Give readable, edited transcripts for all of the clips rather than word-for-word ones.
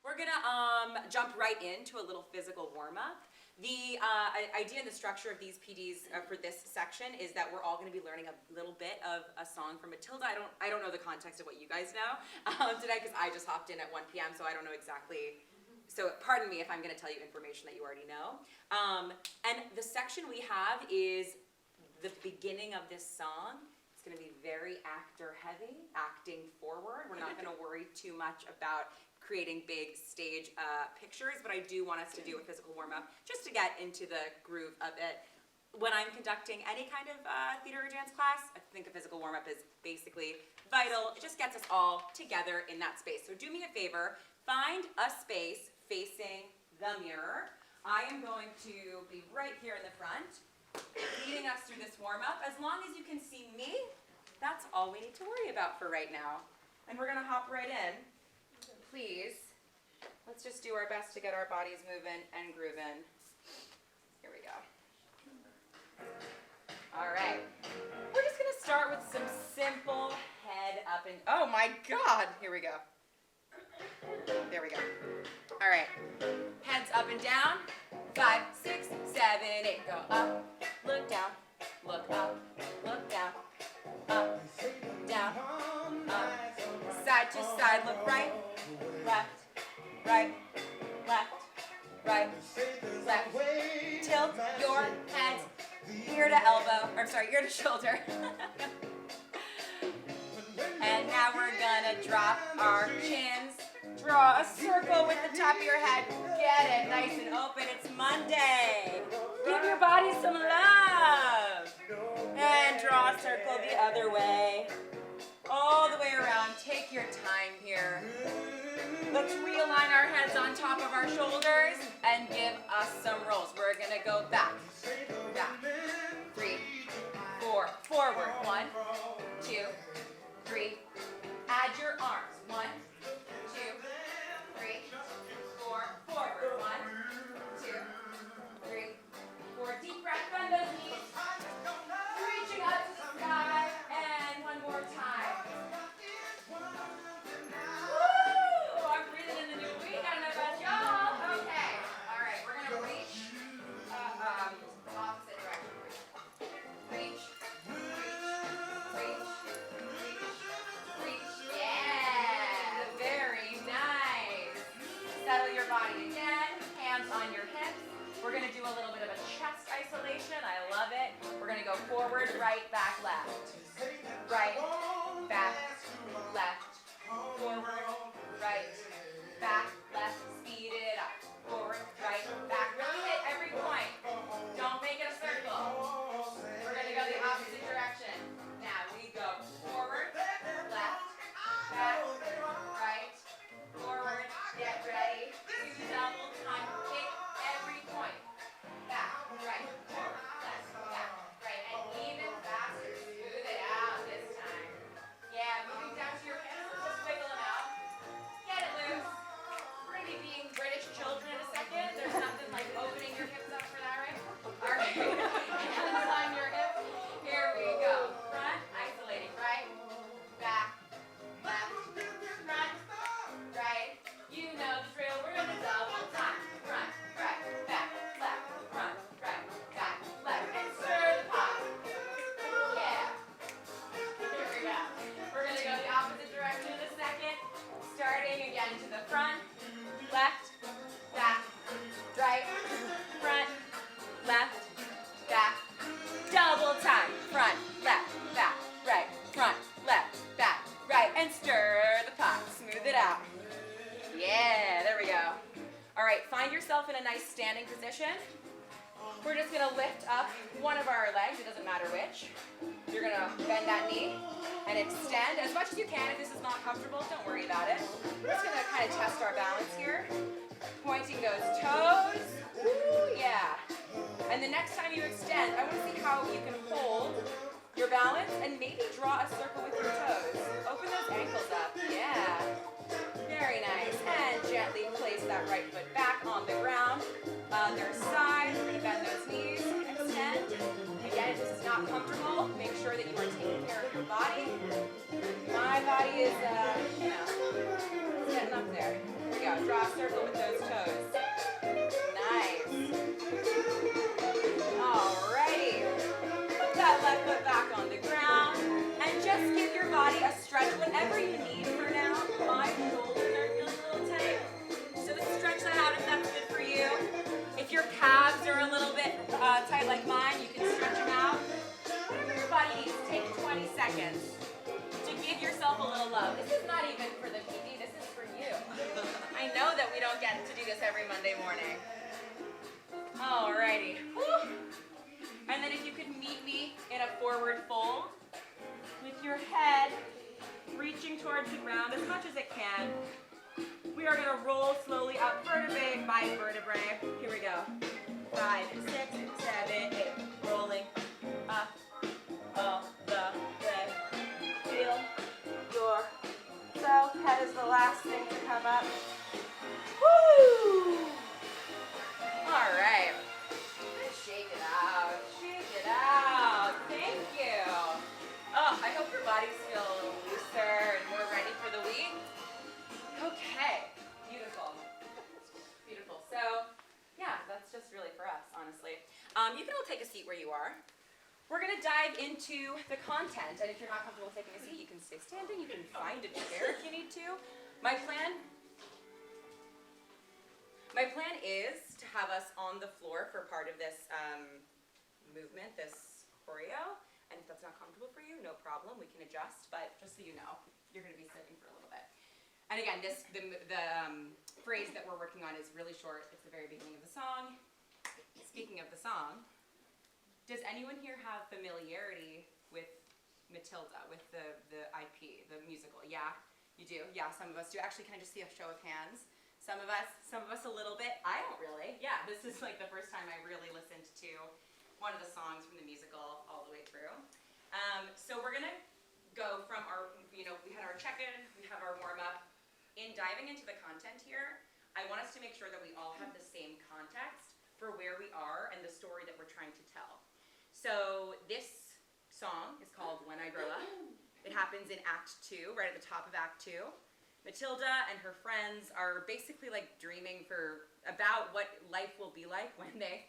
We're gonna jump right into a little physical warm-up. The idea and the structure of these PDs for this section is that we're all going to be learning a little bit of a song from Matilda. I don't know the context of what you guys know today because I just hopped in at 1 p.m. so I don't know exactly. So pardon me if I'm going to tell you information that you already know. And the section we have is the beginning of this song. It's going to be very actor heavy, acting forward. We're not going to worry too much about creating big stage pictures, but I do want us to do a physical warm-up just to get into the groove of it. When I'm conducting any kind of theater or dance class, I think a physical warm-up is basically vital. It just gets us all together in that space. So do me a favor, find a space facing the mirror. I am going to be right here in the front, leading us through this warm-up. As long as you can see me, that's all we need to worry about for right now. And we're gonna hop right in. Please, let's just do our best to get our bodies moving and grooving. Here we go. All right. We're just going to start with some simple head up and, oh my God, here we go. There we go. All right. Heads up and down. 5, 6, 7, 8. Go up, look down, look up, look down, up, down, up. Side to side, look right. Left, right, left, right, left. Tilt your heads ear to elbow, or sorry, ear to shoulder. And now we're gonna drop our chins. Draw a circle with the top of your head. Get it nice and open. It's Monday. Give your body some love. And draw a circle the other way. All the way around. Take your time here. Let's realign our heads on top of our shoulders and give us some rolls. We're gonna go back, back, 3, 4, forward, 1, 2, 3. Add your arms, 1, 2, 3, 4, forward, 1, 2, 3, 4. Deep breath, bend those knees, reaching up to the sky, and one more time. We're going to do a little bit of a chest isolation. I love it. We're going to go forward, right, back, left. Right, back, left. Forward, right, back, left. Speed it up. Forward, right, back. Really hit every point. Don't make it a circle. We're going to go the opposite direction. Now we go forward, left, back, right, forward. Get ready. Do double time. Hit every point. Back, right, forward, left, back, right, and even faster. Smooth it out this time. Yeah, moving down to your hips. Just wiggle them out. Get it loose. We're going to be being British children in a second. There's nothing like opening your hips up for that, right? All right. Hands on your hips. Here we go. Front, isolating, right, back, left, front, right. You know the drill. We're going to double time. Front, right, back, left, front, right, back, left, and stir the pot. Yeah. Here we go. We're going to go the opposite direction in a second. Starting again to the front, left, back, right, front, left, back. Double time. Front, left, back, right, front, left, back, right, and stir the pot. Smooth it out. Yeah, there we go. All right, find yourself in a nice standing position. We're just gonna lift up one of our legs, it doesn't matter which. You're gonna bend that knee and extend as much as you can. If this is not comfortable, don't worry about it. We're just gonna kind of test our balance here. Pointing those toes, woo, yeah. And the next time you extend, I wanna see how you can hold your balance and maybe draw a circle with your toes. Open those ankles up, yeah. Very nice. And gently place that right foot back on the ground. Other side. We're going to bend those knees. Extend. Again, if this is not comfortable, make sure that you are taking care of your body. My body is, getting up there. go. Draw a circle with those toes. Nice. Alrighty. Put that left foot back on the ground and just give your body a stretch, whatever you need for now. My shoulders are feeling a little tight, so stretch that out if that's good for you. If your calves are a little bit tight like mine, you can stretch them out. Whatever your body needs, take 20 seconds to give yourself a little love. This is not even for the PD, this is for you. I know that we don't get to do this every Monday morning. Alrighty. Whew. And then if you could meet me in a forward fold with your head reaching towards the ground as much as it can. We are going to roll slowly up vertebrae by vertebrae. Here we go. 5, 6, 7, 8. Rolling up all the way. Feel yourself. Head is the last thing to come up. Woo! All right. Shake it out. Shake it out. Thank you. Oh, I hope your bodies feel a little looser and more ready for the week. Okay. Beautiful. Beautiful. So, yeah, that's just really for us, honestly. You can all take a seat where you are. We're going to dive into the content, and if you're not comfortable taking a seat, you can stay standing. You can find a chair if you need to. My plan is to have us on the floor for part of this movement, this choreo. And if that's not comfortable for you, no problem. We can adjust. But just so you know, you're going to be sitting for a little bit. And again, the phrase that we're working on is really short. It's the very beginning of the song. Speaking of the song, does anyone here have familiarity with Matilda, with the IP, the musical? Yeah, you do? Yeah, some of us do. Actually, can I just see a show of hands? Some of us a little bit. I don't really. Yeah, this is like the first time I really listened to one of the songs from the musical all the way through. So we're going to go from our, we had our check-in, we have our warm-up. In diving into the content here, I want us to make sure that we all have the same context for where we are and the story that we're trying to tell. So this song is called When I Grow Up. It happens in Act 2, right at the top of Act 2. Matilda and her friends are basically like dreaming about what life will be like when they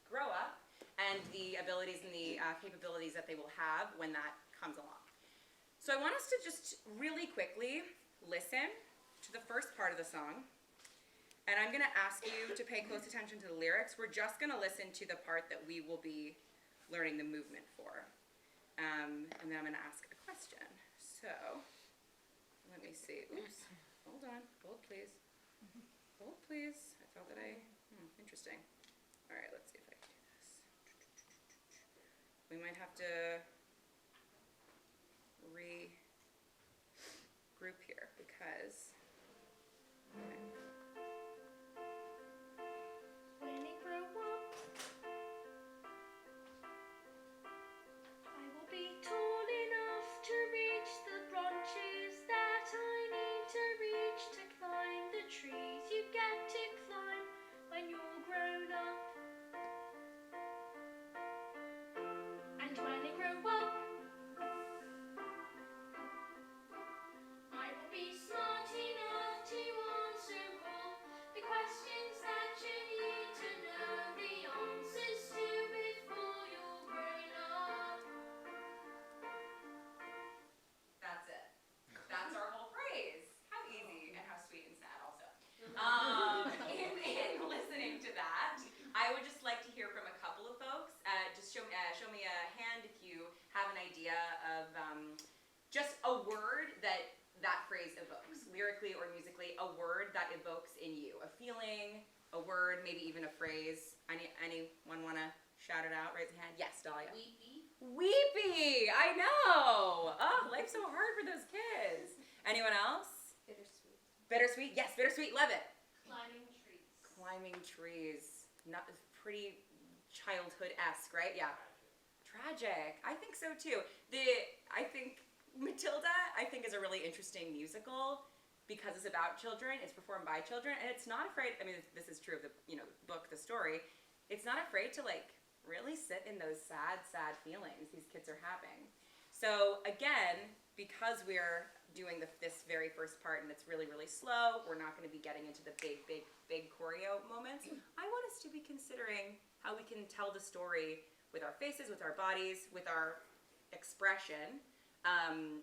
grow up and the abilities and the capabilities that they will have when that comes along. So I want us to just really quickly listen to the first part of the song, and I'm going to ask you to pay close attention to the lyrics. We're just going to listen to the part that we will be learning the movement for. And then I'm going to ask a question. So, let me see. Oops. Hold on. Hold, please. Hold, please. I thought that interesting. All right, let's see if I can do this. We might have to regroup here because, okay. When I grow up, I will be tall enough to reach the branches that I need to reach to climb the trees you get to climb when you're grown up. And when I grow up, I will be smart enough to answer all the questions that you need to know the answers to before you're grown up. That's it. That's our whole phrase. How easy and how sweet and sad also. In listening to that, I would just like to hear from a couple of folks. Just show me a hand if you have an idea of just a word that phrase evokes, lyrically or musically, a word that evokes in you, a feeling, a word, maybe even a phrase. Anyone want to shout it out? Raise a hand. Yes, Dahlia. Weepy. Weepy! I know! Oh, life's so hard for those kids. Anyone else? Bittersweet. Bittersweet? Yes, bittersweet. Love it. Climbing trees. Climbing trees. Not pretty childhood-esque, right? Yeah. Tragic. I think so too. I think Matilda, is a really interesting musical because it's about children. It's performed by children, and it's not afraid. I mean, this is true of the book, the story. It's not afraid to really sit in those sad, sad feelings these kids are having. So again, because we're doing this very first part and it's really, really slow, we're not going to be getting into the big choreo moments. I want us to be considering how we can tell the story with our faces, with our bodies, with our expression,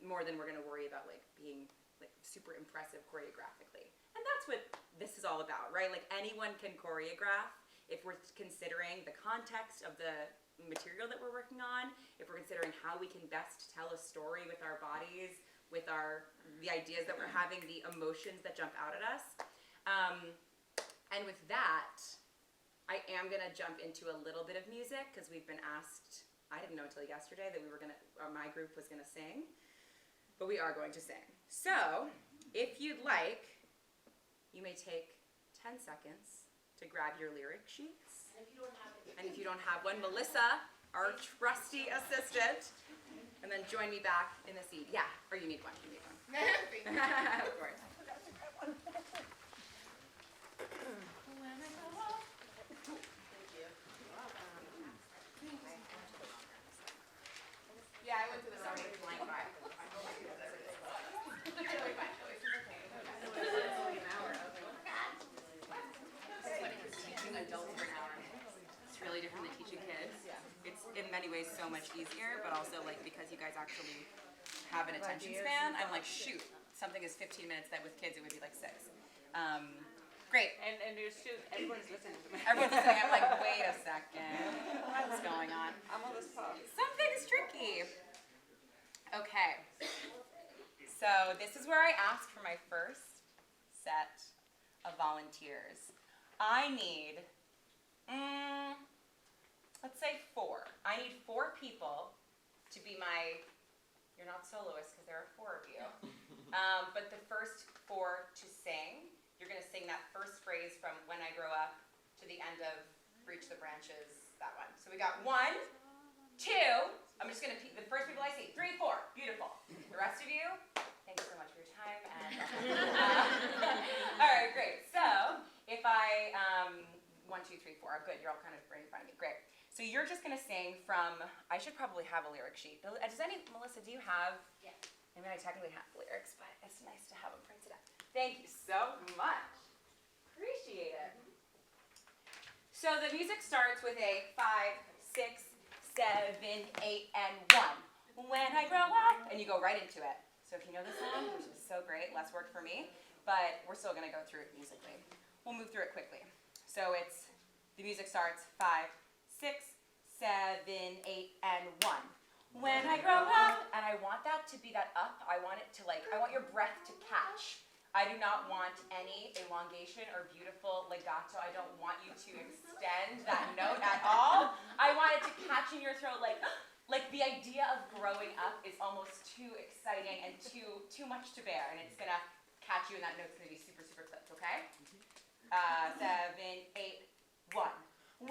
more than we're going to worry about like being like super impressive choreographically. And that's what this is all about, right? Like anyone can choreograph if we're considering the context of the material that we're working on, if we're considering how we can best tell a story with our bodies, with the ideas that we're having, the emotions that jump out at us. And with that, I am gonna jump into a little bit of music because we've been asked, I didn't know until yesterday that my group was gonna sing, but we are going to sing. So, if you'd like, you may take 10 seconds to grab your lyric sheets. And if you don't have one, Melissa, our trusty assistant, and then join me back in the seat. Yeah, or you need one. You need one. Of course. Yeah, I went to the wrong line by. Teaching adults for an hour. It's really different than teaching kids. It's in many ways so much easier, but also like because you guys actually have an attention span, I'm like, shoot, something is 15 minutes that with kids it would be like 6. Great. And everyone's listening to me. Everyone's listening. I'm like, wait a second. What's going on? I'm on the spot. Something's tricky. Okay. So this is where I ask for my first set of volunteers. I need, let's say 4. I need 4 people to be my, you're not soloists because there are 4 of you, but the first 4 to sing. You're going to sing that first phrase from When I Grow Up to the end of Reach the Branches, that one. So we got 1, 2, I'm just going to, the first people I see, 3, 4, beautiful. The rest of you, thank you so much for your time. And all right, great. So if I, 1, 2, 3, 4, good, you're all kind of right in front of me, great. So you're just going to sing from, I should probably have a lyric sheet. Melissa, do you have? Yeah. I mean, I technically have lyrics, but it's nice to have them printed out. Thank you so much. Appreciate it. So the music starts with a 5, 6, 7, 8, and 1. When I grow up, and you go right into it. So if you know this song, which is so great, less work for me, but we're still going to go through it musically. We'll move through it quickly. So the music starts 5, 6, 7, 8, and 1. When I grow up, and I want that to be that up, I want your breath to catch. I do not want any elongation or beautiful legato. I don't want you to extend that note at all. I want it to catch in your throat like the idea of growing up is almost too exciting and too much to bear, and it's gonna catch you and that note's gonna be super, super clipped, okay? 7, 8, 1.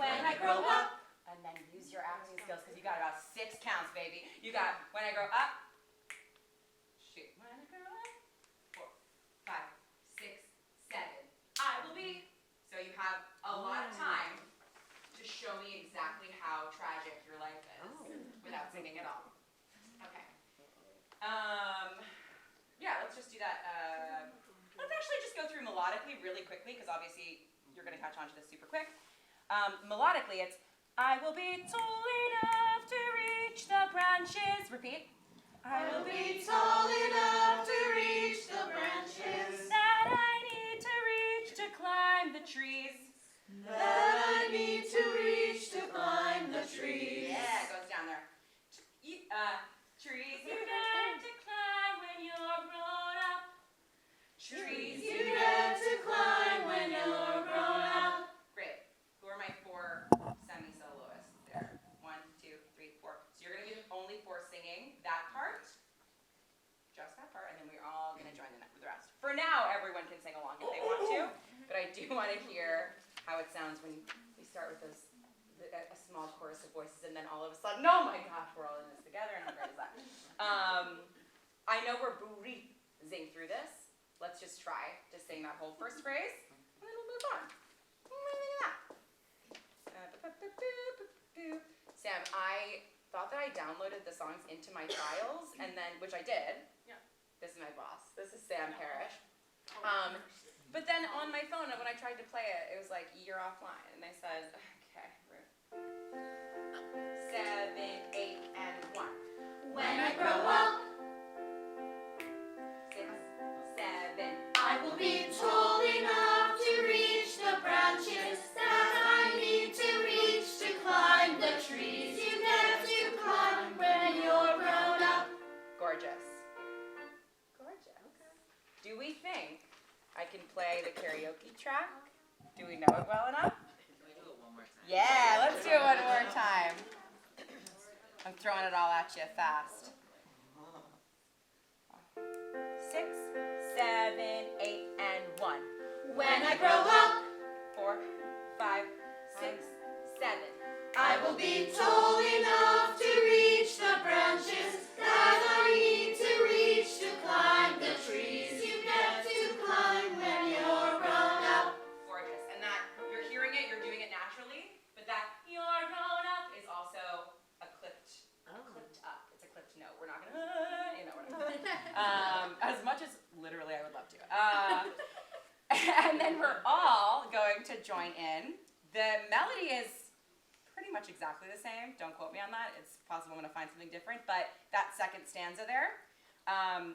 When I grow up, and then use your acting skills because you got about 6 counts, baby. You got when I grow up, shoot. When I grow up, 4, 5, 6, 7. I will be. So you have a lot of time to show me exactly how tragic your life is without singing at all. Okay. Yeah, let's just do that. Let's actually just go through melodically really quickly because obviously you're going to catch on to this super quick. Melodically, it's I will be tall enough to reach the branches. Repeat. I will be tall enough to reach the branches that I need to reach to climb the trees. That I need to reach to climb the trees. Yeah, it goes down there. Trees you get to climb when you're grown up. Trees you get to climb when you're grown up. Great. Who are my 4 semi-soloists there? 1, 2, 3, 4. So you're going to be only 4 singing that part. Just that part, and then we're all going to join the rest. For now, everyone can sing along if they want to, but I do want to hear how it sounds when we start with a small chorus of voices, and then all of a sudden, oh my gosh, we're all in this together, and how great is that? I know we're breathing through this. Let's just try to sing that whole first phrase, and then we'll move on. Sam, thought that I downloaded the songs into my files, and then, which I did. Yeah. This is my boss. This is Sam Parrish. But then on my phone, when I tried to play it, it was like, you're offline. And I said, okay, Ruth. 7, 8, and 1. When I grow up, 6, 7. I will be tall enough to reach the branches that I need to reach to climb the trees you get to climb when you're grown up. Gorgeous. Gorgeous. Do we think I can play the karaoke track? Do we know it well enough? Can we do it one more time? Yeah, let's do it one more time. I'm throwing it all at you fast. 6, 7, 8, and 1. When I grow up, 4, 5, 6, 7. I will be tall enough to reach the branches that I need to reach to climb the trees you get to climb when you're grown up. Gorgeous. And that, you're hearing it, you're doing it naturally, but that you're grown up is also a clipped up. It's a clipped note. We're not gonna, we're not. As much as literally I would love to. And then we're all going to join in. The melody is pretty much exactly the same. Don't quote me on that. It's possible I'm gonna find something different, but that second stanza there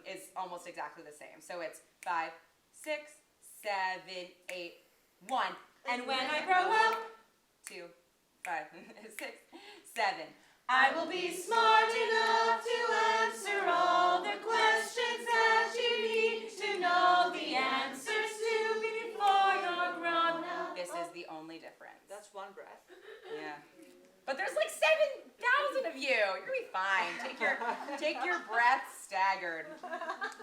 is almost exactly the same. So it's 5, 6, 7, 8, 1. And when I grow up, 2, 5, 6, 7. I will be smart enough to answer all the questions that you need to know the answers to before you're grown up. This is the only difference. That's one breath. Yeah. But there's like 7,000 of you. You're gonna be fine. Take your breath staggered.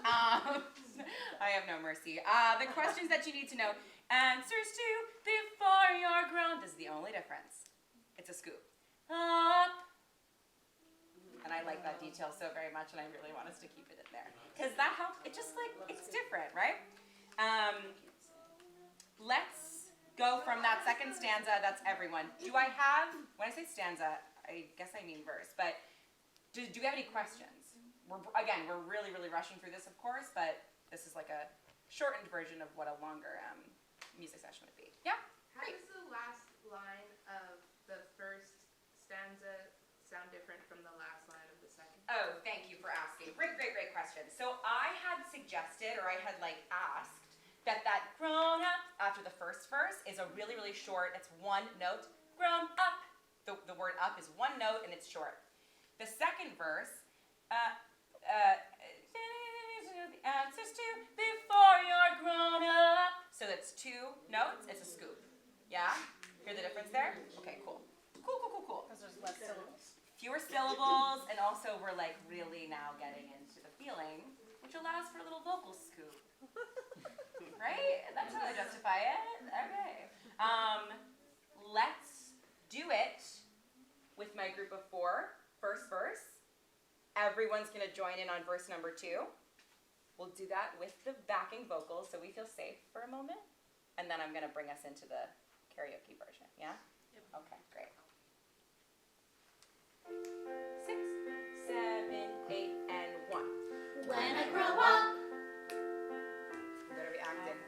I have no mercy. The questions that you need to know answers to before you're grown. This is the only difference. It's a scoop. Up. And I like that detail so very much, and I really want us to keep it in there. Because that helps, it just like, it's different, right? Let's go from that second stanza, that's everyone. Do I have, when I say stanza, I guess I mean verse, but do we have any questions? We're really, really rushing through this, of course, but this is like a shortened version of what a longer music session would be. Yeah? How does the last line of the first stanza sound different from the last line of the second? Oh, thank you for asking. Great question. So I had suggested, or I had asked, that grown up after the first verse is a really, really short, it's one note, grown up. The word up is one note and it's short. The second verse, the answers to before you're grown up. So that's 2 notes, it's a scoop. Yeah? Hear the difference there? Okay, cool. Cool. Because there's less syllables. Fewer syllables, and also we're really now getting into the feeling, which allows for a little vocal scoop. Right? That's how I justify it. Okay. Let's do it with my group of 4. First verse. Everyone's gonna join in on verse number 2. We'll do that with the backing vocals so we feel safe for a moment. And then I'm gonna bring us into the karaoke version. Yeah? Yep. Okay, great. 6, 7, 8, and 1. When I grow up, You better be acting.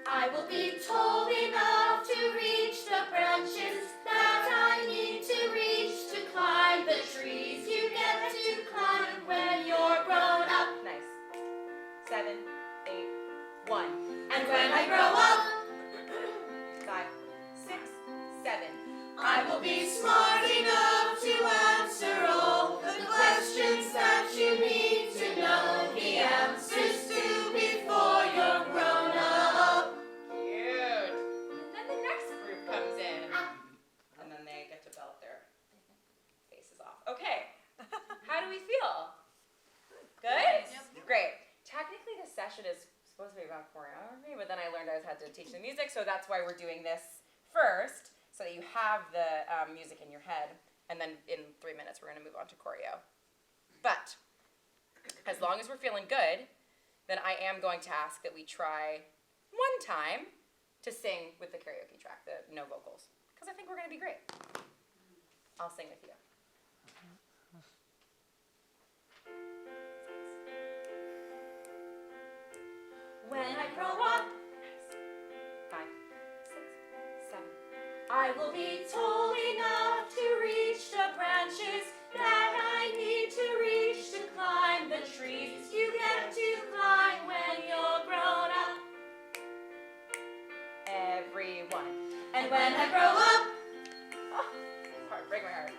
I will be tall enough to reach the branches that I need to reach to climb the trees you get to climb when you're grown up. Nice. 7, 8, 1. And when I grow up, 5, 6, 7. I will be smart enough to answer all the questions that you need to know the answers to before you're grown up. Cute. And then the next group comes in. And then they get to belt their faces off. Okay. How do we feel? Good? Yep. Great. Technically this session is supposed to be about choreography, but then I learned I had to teach the music, so that's why we're doing this first, so that you have the music in your head, and then in 3 minutes we're going to move on to choreo. But as long as we're feeling good, then I am going to ask that we try one time to sing with the karaoke track, the no vocals, because I think we're going to be great. I'll sing with you. When I grow up, 5, 6, 7. I will be tall enough to reach the branches that I need to reach to climb the trees you get to climb when you're grown up. Everyone. And when I grow up, Heart, break my heart.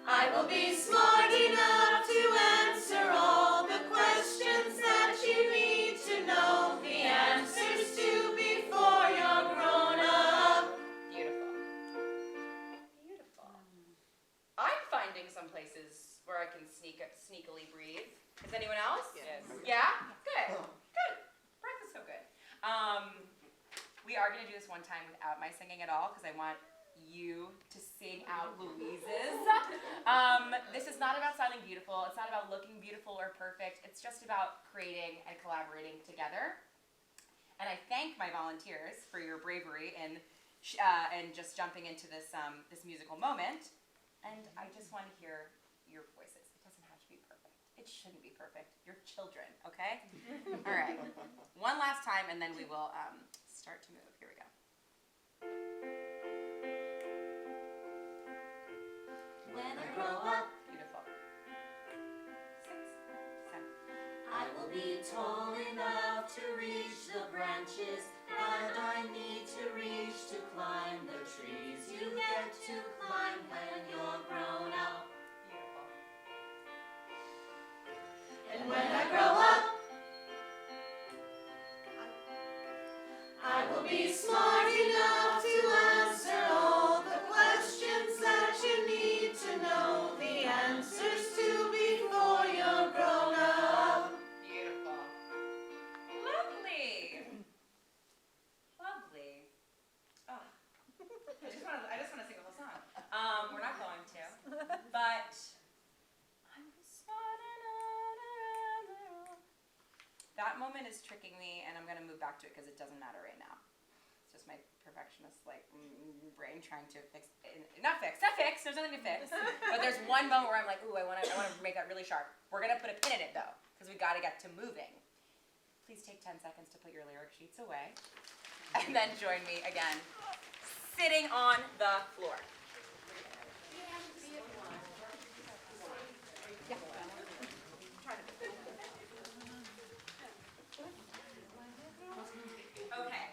I will be smart enough to answer all the questions that you need to know the answers to before you're grown up. Beautiful. Beautiful. I'm finding some places where I can sneakily breathe. Is anyone else? Yes. Yeah? Good. Good. Breath is so good. We are going to do this one time without my singing at all because I want you to sing out Louise's. This is not about sounding beautiful. It's not about looking beautiful or perfect. It's just about creating and collaborating together. And I thank my volunteers for your bravery and just jumping into this this musical moment. And I just want to hear your voices. It doesn't have to be perfect. It shouldn't be perfect. You're children, okay? All right. One last time, and then we will start to move. Here we go. When I grow up, Beautiful. 6, 7. I will be tall enough to reach the branches that I need to reach to climb the trees you get to climb when you're grown up. Beautiful. And when I grow up, I will be smart enough to answer all the questions that you need to know the answers to before you're grown up. Beautiful. Lovely. Lovely. Oh. I just want to sing the whole song. We're not going to, but I'm smart enough. That moment is tricking me, and I'm going to move back to it because it doesn't matter right now. It's just my perfectionist brain trying to fix. Not fix. There's nothing to fix. But there's one moment where I'm like, ooh, I want to make that really sharp. We're going to put a pin in it though, because we got to get to moving. Please take 10 seconds to put your lyric sheets away, and then join me again, sitting on the floor. Okay.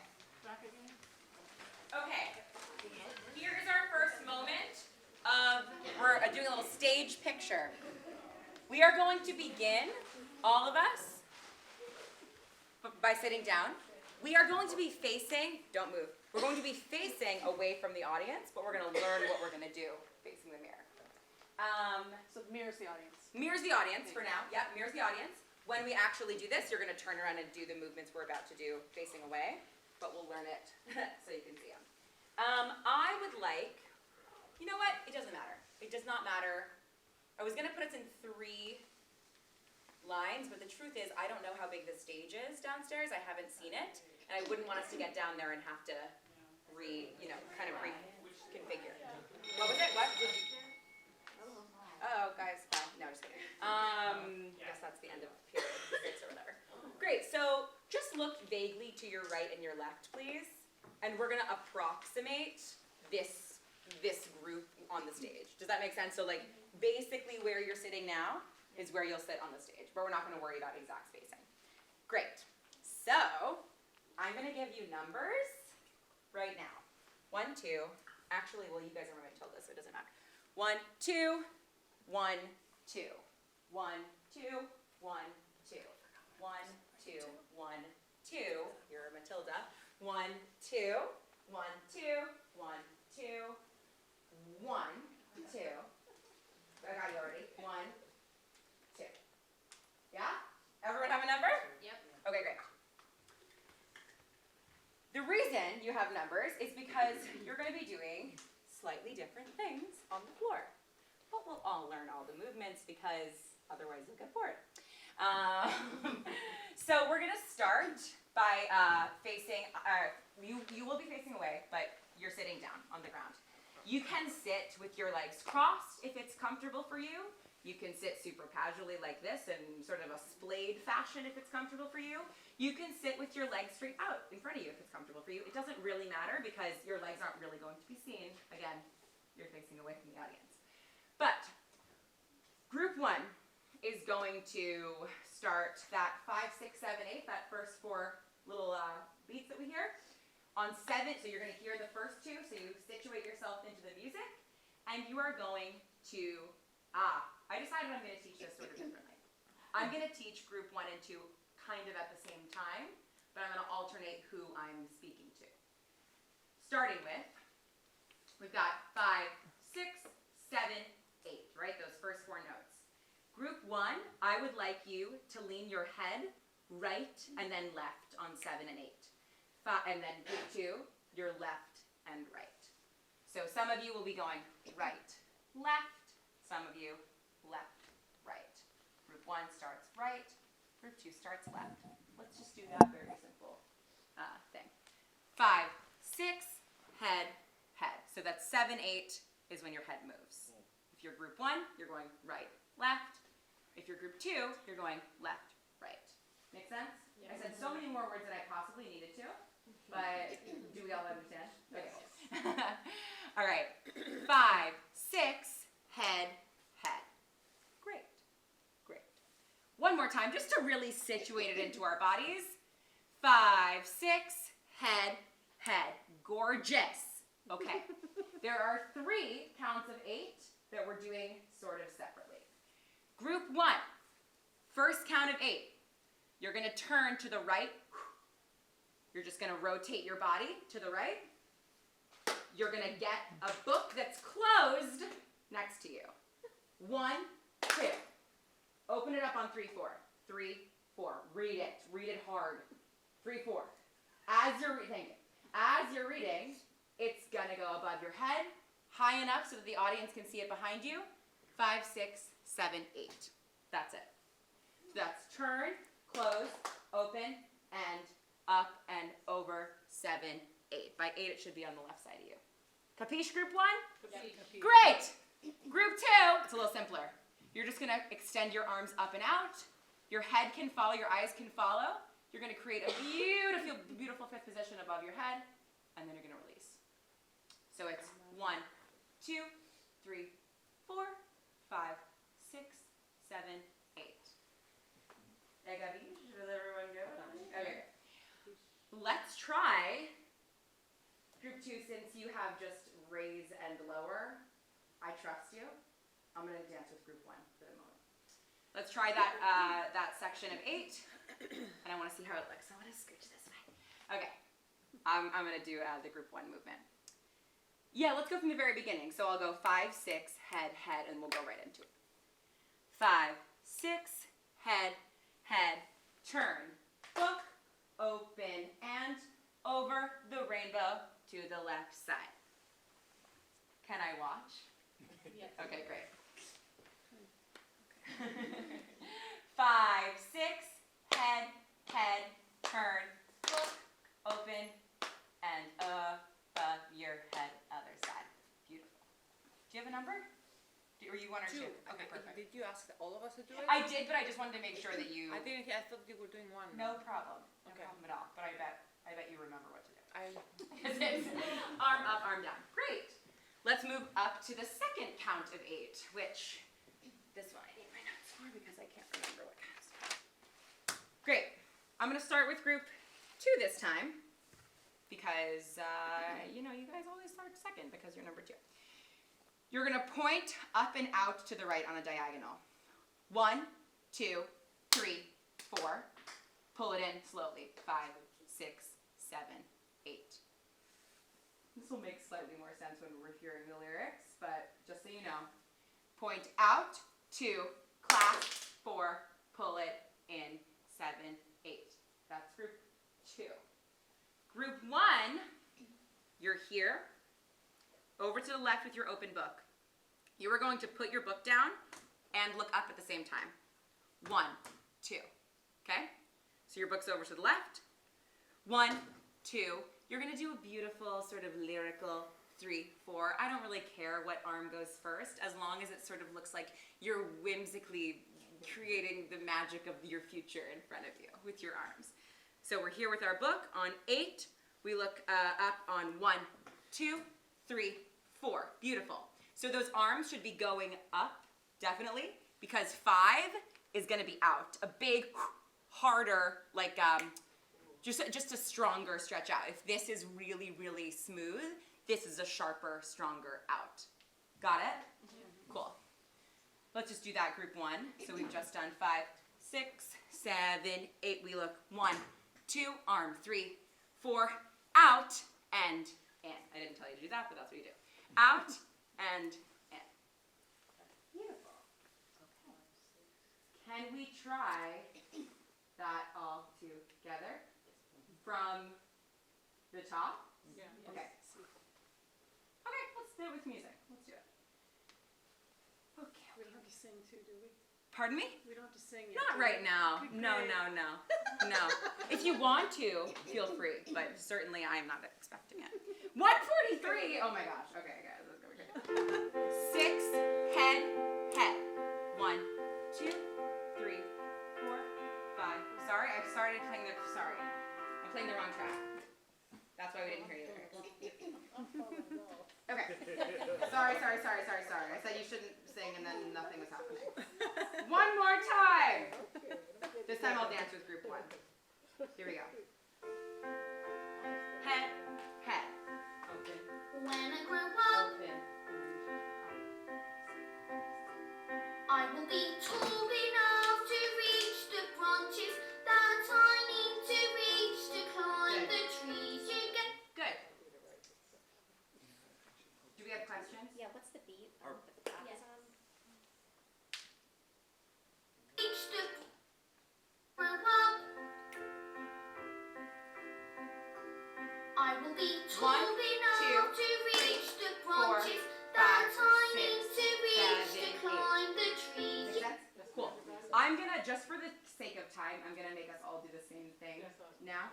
Okay. Here is our first moment of, we're doing a little stage picture. We are going to begin, all of us, by sitting down. We are going to be facing, don't move, we're going to be facing away from the audience, but we're going to learn what we're going to do facing the mirror. So mirrors the audience. Mirrors the audience for now. Yep, mirrors the audience. When we actually do this, you're going to turn around and do the movements we're about to do facing away, but we'll learn it so you can see them. I would like, you know what? It doesn't matter. It does not matter. I was going to put us in 3 lines, but the truth is I don't know how big the stage is downstairs. I haven't seen it, and I wouldn't want us to get down there and have to kind of reconfigure. What was it? What? Oh, guys, well, no, just kidding. Guess that's the end of period 6 or whatever. Great, so just look vaguely to your right and your left, please. And we're gonna approximate this group on the stage. Does that make sense? So like, basically where you're sitting now is where you'll sit on the stage, but we're not gonna worry about exact spacing. Great, so I'm gonna give you numbers right now. 1, 2, actually, well, you guys are my Matilda, so it doesn't matter. 1, 2, 1, 2. 1, 2, 1, 2. 1, 2, 1, 2. You're a Matilda. 1, 2, 1, 2, 1, 2, 1, 2. I got you already. 1, 2. Yeah? Everyone have a number? Yep. Okay, great. The reason you have numbers is because you're going to be doing slightly different things on the floor. But we'll all learn all the movements because otherwise you'll get bored. So we're going to start by facing, you will be facing away, but you're sitting down on the ground. You can sit with your legs crossed if it's comfortable for you. You can sit super casually like this in sort of a splayed fashion if it's comfortable for you. You can sit with your legs straight out in front of you if it's comfortable for you. It doesn't really matter because your legs aren't really going to be seen. Again, you're facing away from the audience. But group 1 is going to start that 5, 6, 7, 8, that first 4 little beats that we hear. On 7, so you're going to hear the first 2, so you situate yourself into the music, and you are going to, I decided I'm going to teach this sort of differently. I'm going to teach group 1 and 2 kind of at the same time, but I'm going to alternate who I'm speaking to. Starting with, we've got 5, 6, 7, 8, right? Those first 4 notes. Group 1, I would like you to lean your head right and then left on 7 and 8. And then group 2, your left and right. So some of you will be going right, left. Some of you, left, right. Group 1 starts right. Group 2 starts left. Let's just do that very simple thing. 5, 6, head, head. So that's 7, 8 is when your head moves. If you're group 1, you're going right, left. If you're group 2, you're going left, right. Make sense? I said so many more words than I possibly needed to, but do we all understand? Okay. All right. 5, 6, head, head. Great. Great. One more time, just to really situate it into our bodies. 5, 6, head, head. Gorgeous. Okay. There are 3 counts of 8 that we're doing sort of separately. Group 1, first count of 8. You're going to turn to the right. You're just going to rotate your body to the right. You're going to get a book that's closed next to you. 1, 2. Open it up on 3, 4. 3, 4. Read it. Read it hard. 3, 4. As you're reading, it's going to go above your head, high enough so that the audience can see it behind you. 5, 6, 7, 8. That's it. So that's turn, close, open, and up and over 7, 8. By 8, it should be on the left side of you. Capiche, group 1? Capiche. Great! Group 2, it's a little simpler. You're just going to extend your arms up and out. Your head can follow, your eyes can follow. You're going to create a beautiful, beautiful 5th position above your head, and then you're going to release. So it's 1, 2, 3, 4, 5, 6, 7, 8. Does everyone go? Okay. Let's try group 2 since you have just raise and lower. I trust you. I'm going to dance with group 1 for the moment. Let's try that that section of 8, and I want to see how it looks. I want to scooch this way. Okay. I'm going to do the group 1 movement. Yeah, let's go from the very beginning. So I'll go 5, 6, head, head, and we'll go right into it. 5, 6, head, head, turn, book, open, and over the rainbow to the left side. Can I watch? Yes. Okay, great. 5, 6, head, head, turn, book, open, and above your head, other side. Beautiful. Do you have a number? Or you 1 or 2? Okay, perfect. Did you ask all of us to do it? I did, but I just wanted to make sure that you. I thought you were doing one. No problem. No Okay. problem at all. But I bet you remember what to do. I Because it's arm up, arm down. Great. Let's move up to the second count of 8, which this one I need my notes for because I can't remember what counts. Great. I'm going to start with group 2 this time because, you guys always start second because you're number 2. You're going to point up and out to the right on a diagonal. 1, 2, 3, 4. Pull it in slowly. 5, 6, 7, 8. This will make slightly more sense when we're hearing the lyrics, but just so you know. Point out, 2, clasp, 4, pull it in, 7, 8. That's group 2. Group 1, you're here, over to the left with your open book. You are going to put your book down and look up at the same time. 1, 2. Okay? So your book's over to the left. 1, 2. You're going to do a beautiful sort of lyrical 3, 4. I don't really care what arm goes first, as long as it sort of looks like you're whimsically creating the magic of your future in front of you with your arms. So we're here with our book. On 8, we look up on 1, 2, 3, 4. Beautiful. So those arms should be going up, definitely, because 5 is going to be out. A big, harder, like just a stronger stretch out. If this is really, really smooth, this is a sharper, stronger out. Got it? Cool. Let's just do that group 1. So we've just done 5, 6, 7, 8. We look 1, 2, arm, 3, 4, out, and in. I didn't tell you to do that, but that's what you do. Out, and in. Beautiful. Okay. Can we try that all together from the top? Yeah. Okay. Okay, let's do it with music. Let's do it. Okay. We don't have to sing too, do we? Pardon me? We don't have to sing yet. Not do we? right now. Okay, No, great. no. If you want to, feel free, but certainly I am not expecting it. 143. Oh my gosh. Okay, guys, let's go. 6, head. 1, 2, 3, 4, 5. Sorry, I started playing the. Sorry, I'm playing the wrong track. That's why we didn't hear you. Okay. Sorry. I said you shouldn't sing, and then nothing was happening. One more time. This time I'll dance with group 1. Here we go. Head. Open. When I grow up, Open. I will be tall enough to reach the branches that I need to reach to climb the trees. You get Good. Do we have questions? Yeah, what's the beat? Our- Put the clap Yeah. is on. reach the grow up. I will be tall 1, enough 2, to reach the 4, branches 5, that I 6, need to reach 7, to 8. climb the trees. Make sense? Cool. I'm gonna, just for the sake of time, I'm gonna make us all do the same thing now,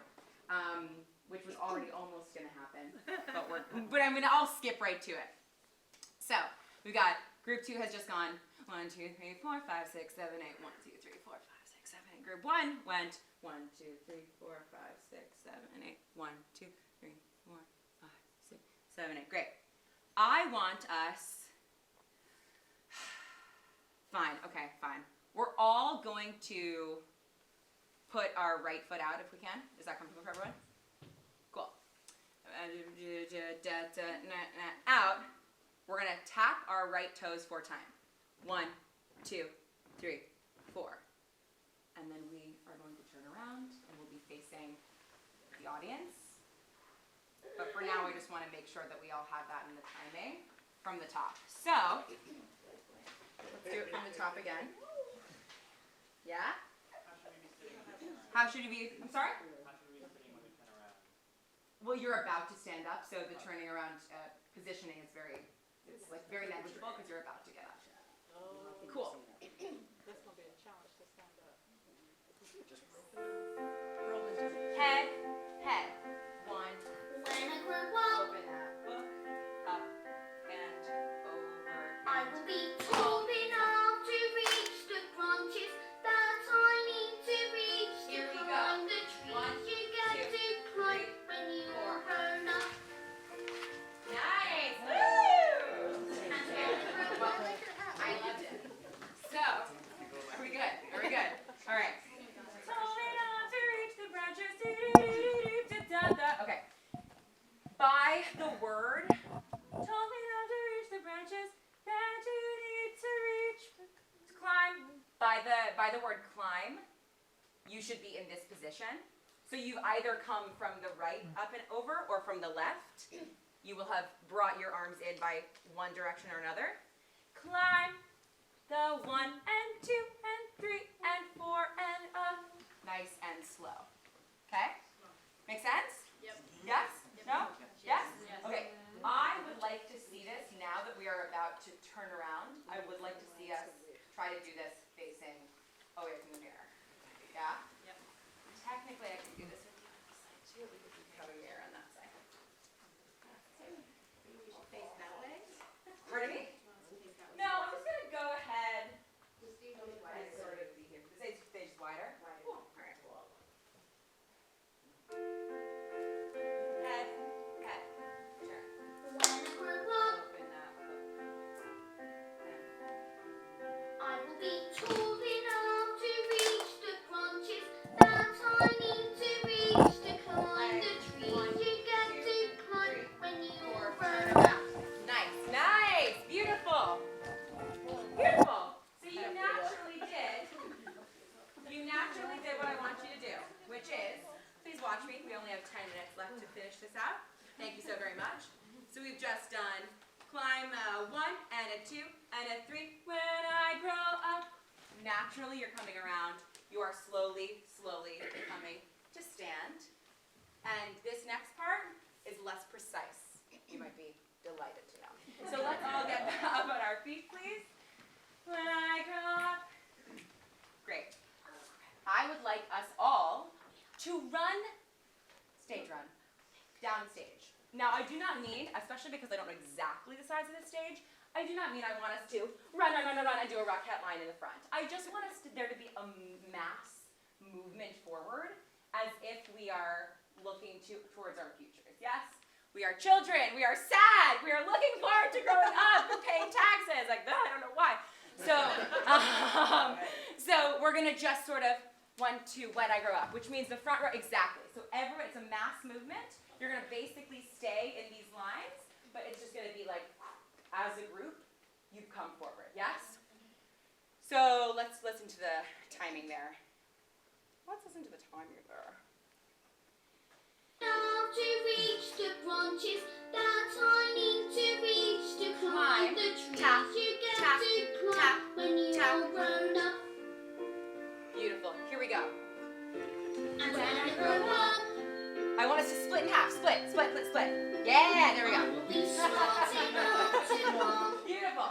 which was already almost gonna happen, but I'll skip right to it. So we've got group 2 has just gone 1, 2, 3, 4, 5, 6, 7, 8. 1, 2, 3, 4, 5, 6, 7, 8. Group 1 went 1, 2, 3, 4, 5, 6, 7, 8. 1, 2, 3, 4, 5, 6, 7, 8. Great. I want us. Fine. Okay. Fine. We're all going to put our right foot out if we can. Is that comfortable for everyone? Cool. Out. We're going to tap our right toes 4 times. 1, 2, 3, 4. And then we are going to turn around and we'll be facing the audience. But for now, we just want to make sure that we all have that in the timing from the top. So, let's do it from the top again. Yeah? How should you be? I'm sorry? Well, you're about to stand up, so the turning around positioning is very negligible because you're about to get up. Cool. That's gonna be a challenge to stand up. Head. 1. When I grow up, Open that book. Up and over. I will be tall enough to reach the branches that I need to reach to Here we go. climb the trees. 1, You get 2, to climb 3, when you're 4. grown up. Nice! Woo! And when I grow up, I loved it. So, are we good? All right. Tall enough to reach the branches. Okay. By the word, tall enough to reach the branches that you need to reach to climb. By the word climb, you should be in this position. So you've either come from the right up and over or from the left. You will have brought your arms in by one direction or another. Climb the 1 and 2 and 3 and 4 and up. Nice and slow. Okay? Make sense? Yep. Yes? No? Yes? Okay. I would like to see this now that we are about to turn around. I would like to see us try to do this facing away from the mirror. Yeah? Yep. Technically, I can do this with you on this side too because we can cover your ear on that side. naturally did what I want you to do, which is, please watch me. We only have 10 minutes left to finish this out. Thank you so very much. So we've just done climb a 1 and a 2 and a 3. When I grow up, naturally you're coming around. You are slowly, slowly coming to stand. And this next part is less precise. You might be delighted to know. So let's all get up on our feet, please. When I grow up. Great. I would like us all to run, stage run, downstage. Now I do not mean, especially because I don't know exactly the size of the stage, I do not mean I want us to run, and do a rocket line in the front. I just want there to be a mass movement forward as if we are looking towards our futures. Yes? We are children. We are sad. We are looking forward to growing up. We're paying taxes. Like that. I don't know why. So we're going to just sort of 1, 2, when I grow up, which means the front row, exactly. So it's a mass movement. You're going to basically stay in these lines, but it's just going to be like, as a group, you come forward. Yes? So let's listen to the timing there. Let's listen to the timing there. Now to reach the branches that I need to reach to climb the trees. Tap, You get tap, to climb tap, when you're tap. grown up. Beautiful. Here we go. And when I grow up, I want us to split in half. Split. Yeah, there we I go. will be smart enough to walk. Beautiful.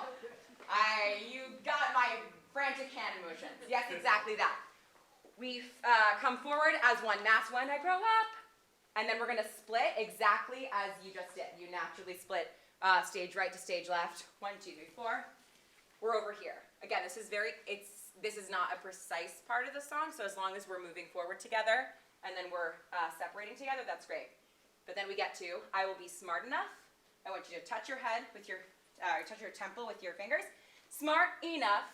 You got my frantic hand motions. Yes, exactly that. We come forward as one mass when I grow up. And then we're going to split exactly as you just did. You naturally split stage right to stage left. 1, 2, 3, 4. We're over here. Again, this is not a precise part of the song, so as long as we're moving forward together and then we're separating together, that's great. But then we get to, I will be smart enough. I want you to touch your head with touch your temple with your fingers. Smart enough,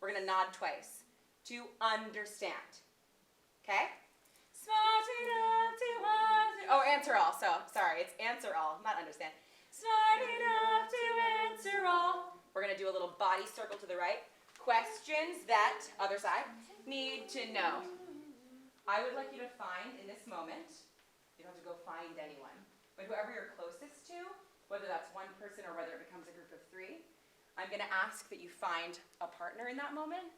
we're going to nod twice, to understand. Okay? Smart enough to understand. Oh, answer all. So, sorry, it's answer all, not understand. Smart enough to answer all. We're going to do a little body circle to the right. Questions that, other side, need to know. I would like you to find in this moment, you don't have to go find anyone, but whoever you're closest to, whether that's one person or whether it becomes a group of 3, I'm going to ask that you find a partner in that moment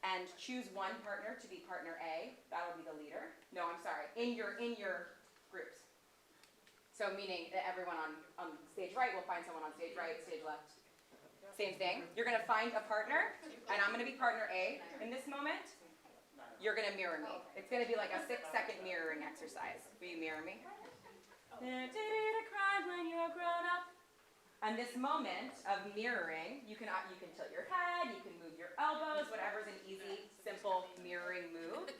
and choose one partner to be partner A. That'll be the leader. No, I'm sorry. In your groups. So meaning that everyone on stage right will find someone on stage right, stage left. Same thing. You're going to find a partner, and I'm going to be partner A in this moment. You're going to mirror me. It's going to be like a 6-second mirroring exercise. Will you mirror me? Cry when you're grown up. And this moment of mirroring, you can tilt your head, you can move your elbows, whatever's an easy, simple mirroring move.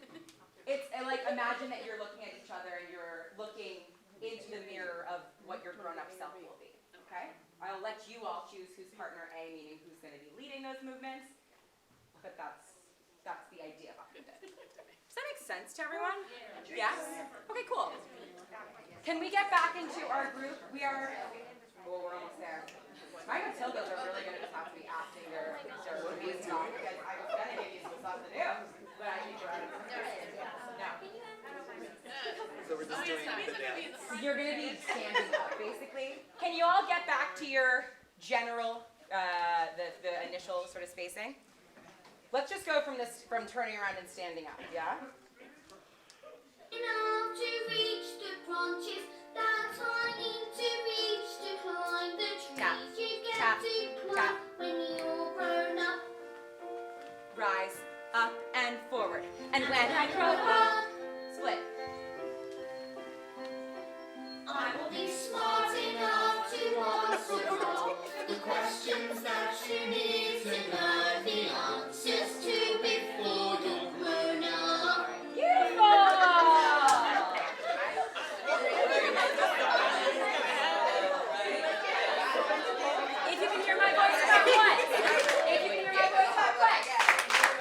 It's like imagine that you're looking at each other and you're looking into the mirror of what your grown-up self will be. Okay? I'll let you all choose who's partner A, meaning who's going to be leading those movements. But that's the idea behind it. Does that make sense to everyone? Yes? Okay, cool. Can we get back into our group? We're almost there. My Matildas are really going to just have to be acting their movies song because I was going to give you some stuff to do, but I think we're out of time. No. So we're just doing the dance. You're going to be standing up, basically. Can you all get back to your general, the initial sort of spacing? Let's just go from turning around and standing up, yeah? Enough to reach the branches that I need to reach to climb the trees. Tap, You get tap, to climb tap. when you're grown up. Rise, up, and forward. And when I grow up, split. I will be smart enough to answer all the questions that you need to know the answers to before you're grown up. Beautiful! If you can hear my voice, clap once. If you can hear my voice, clap twice.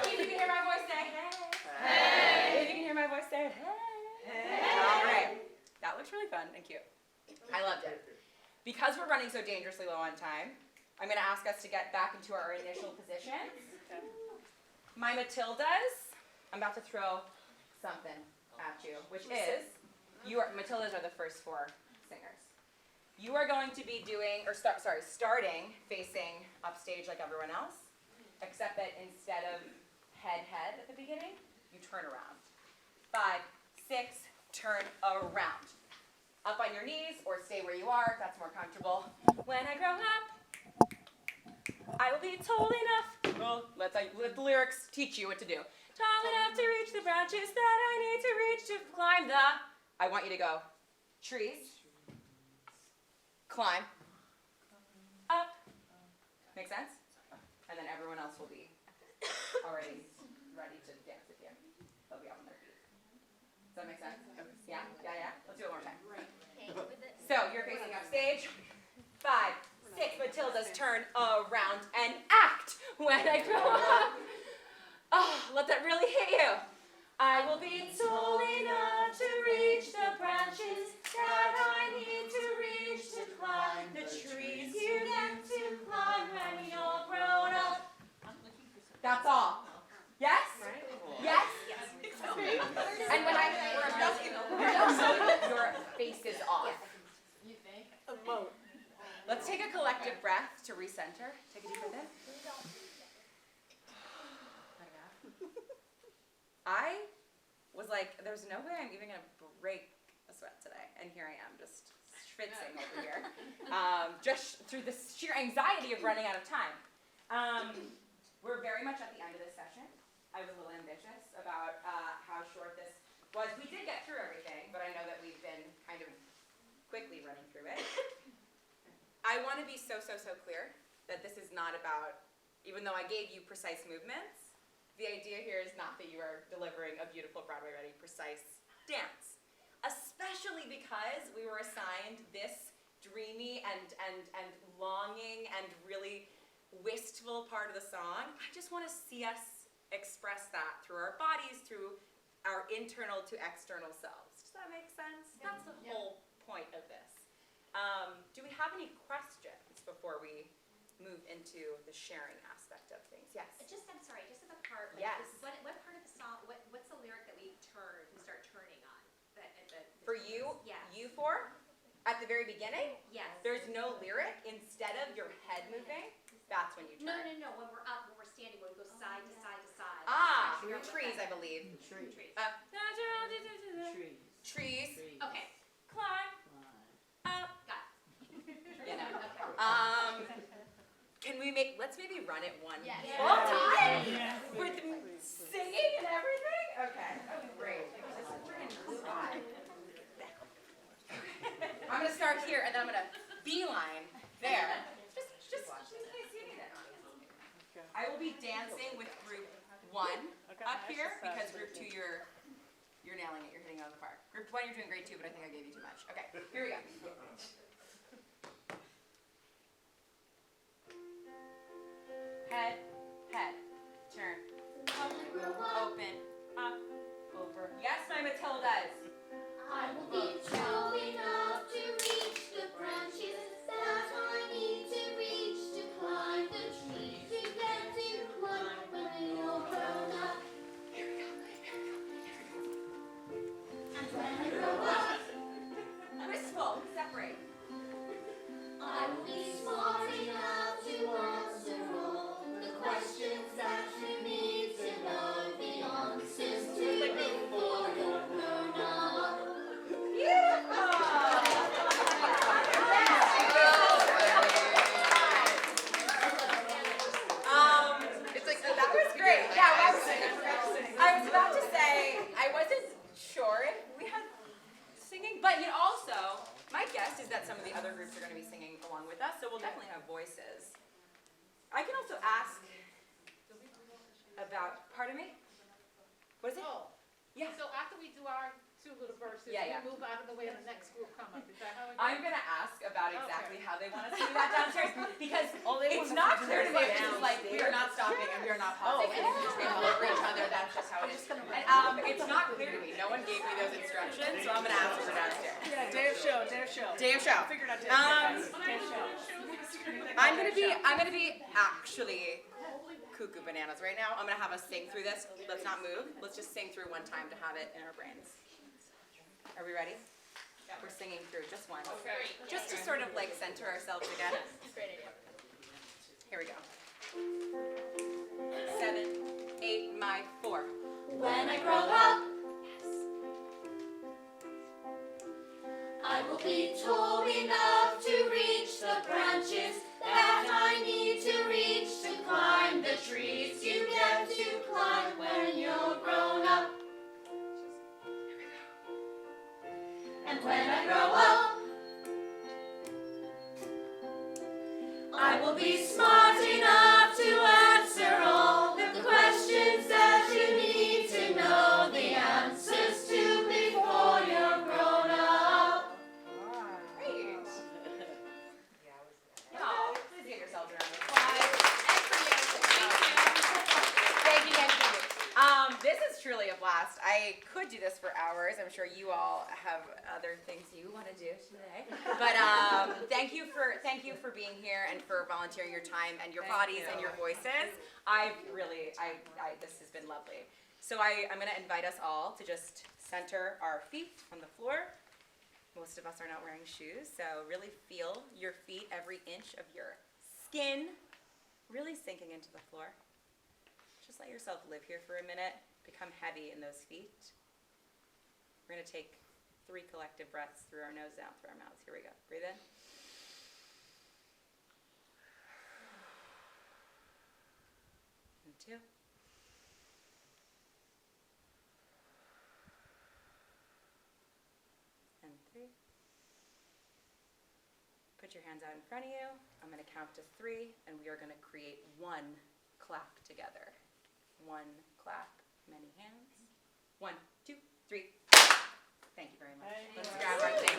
If you can hear my voice, say hey. Hey. If you can hear my voice, say hey. Hey. All right. That looks really fun. Thank you. I loved it. Because we're running so dangerously low on time, I'm going to ask us to get back into our initial positions. My Matildas, I'm about to throw something at you, which is, Matildas are the first four singers. You are going to be doing, starting facing upstage like everyone else, except that instead of head at the beginning, you turn around. 5, 6, turn around. Up on your knees, or stay where you are if that's more comfortable. When I grow up, I will be tall enough. Well, let the lyrics teach you what to do. Tall enough to reach the branches that I need to reach to climb the. I want you to go trees, climb, up. Make sense? And then everyone else will be already ready to dance with you. They'll be up on their feet. Does that make sense? Yeah? Let's do it one more time. So you're facing up stage. 5, 6, Matildas, turn around and act when I grow up. Oh, let that really hit you. I will be tall enough to reach the branches that I need to reach to climb the trees you get to climb when you're grown up. That's all. Yes? Yes? And when your face is off. You think? Let's take a collective breath to recenter. Take a deep breath in. I was like, there's no way I'm even going to break a sweat today. And here I am, just schwitzing over here. Just through the sheer anxiety of running out of time. We're very much at the end of this session. I was a little ambitious about how short this was. We did get through everything, but I know that we've been kind of quickly running through it. I want to be so clear that this is not about, even though I gave you precise movements, the idea here is not that you are delivering a beautiful Broadway-ready, precise dance. Especially because we were assigned this dreamy and longing and really wistful part of the song. I just want to see us express that through our bodies, through our internal to external selves. Does that make sense? That's the whole point of this. Do we have any questions before we move into the sharing aspect of things? Yes? I'm sorry, just at the part, like, Yes. what part of the song, what's the lyric that we start turning on? For you, Yes. you four, at the very beginning, Yes. there's no lyric. Instead of your head moving, that's when you turn. No, when we're up, when we're standing, when we go side to side to side. Ah, Figure out what trees, I that- believe. Trees. Trees. Okay, Climb. Up. got You know. it. Okay. Let's maybe run it one Yes. full time with the singing and everything. Okay, that was great. I'm gonna start here and then I'm gonna beeline there. Just in case you need it. I will be dancing with group 1 up here because group 2 you're nailing it. You're hitting it out of the park. Group 1 you're doing great too, but I think I gave you too much. Okay, here we go. Head, turn, open, up, over. Yes, my Matildas. I will be tall enough to reach the branches that I need to reach to climb the trees you get to climb when you're grown up. And when I grow up, Wistful, separate. I will be smart enough to answer all the questions that you need to know the answers to before you're grown up. It's like, that was great. Yeah, I was about to say, I wasn't sure if we had singing, but you know, also, my guess is that some of the other groups are going to be singing along with us, so we'll definitely have voices. I can also ask about, pardon me? What is it? Oh, Yeah. so after we do our two little verses, Yeah, we yeah. move out of the way and the next group come up. Is that how it goes? I'm going to ask about exactly how they want us to do that downstairs because they it's want not us to clear to do me. it It's just like we are not stopping and we are not pausing and if we just go over each other, that's just how it is. And, it's not clear to me. No one gave me those instructions, so I'm going to ask for downstairs. Yeah, day of show. Day of show. Figured out I'm gonna be actually cuckoo bananas. Right now, I'm gonna have us sing through this. Let's not move. Let's just sing through one time to have it in our brains. Are we ready? We're singing through just once. Just to sort of like center ourselves again. Great idea. Here we go. 7, 8, my 4. When I grow up, I will be tall enough to reach the branches that I need to reach to climb the trees you get to climb when you're grown up. And when I grow up, I will be smart enough to answer all the questions that you need to know the answers to before you're grown up. Great. Y'all, please give yourselves a round of applause. Thank you. This is truly a blast. I could do this for hours. I'm sure you all have other things you want to do today. But thank you for being here and for volunteering your time and your bodies and your voices. This has been lovely. So I'm going to invite us all to just center our feet on the floor. Most of us are not wearing shoes, so really feel your feet, every inch of your skin, really sinking into the floor. Just let yourself live here for a minute. Become heavy in those feet. We're going to take 3 collective breaths through our nose, out through our mouths. Here we go. Breathe in. And 2. And 3. Put your hands out in front of you. I'm going to count to 3, and we are going to create 1 clap together. 1 clap, many hands. 1, 2, 3. Thank you very much. Let's grab our things.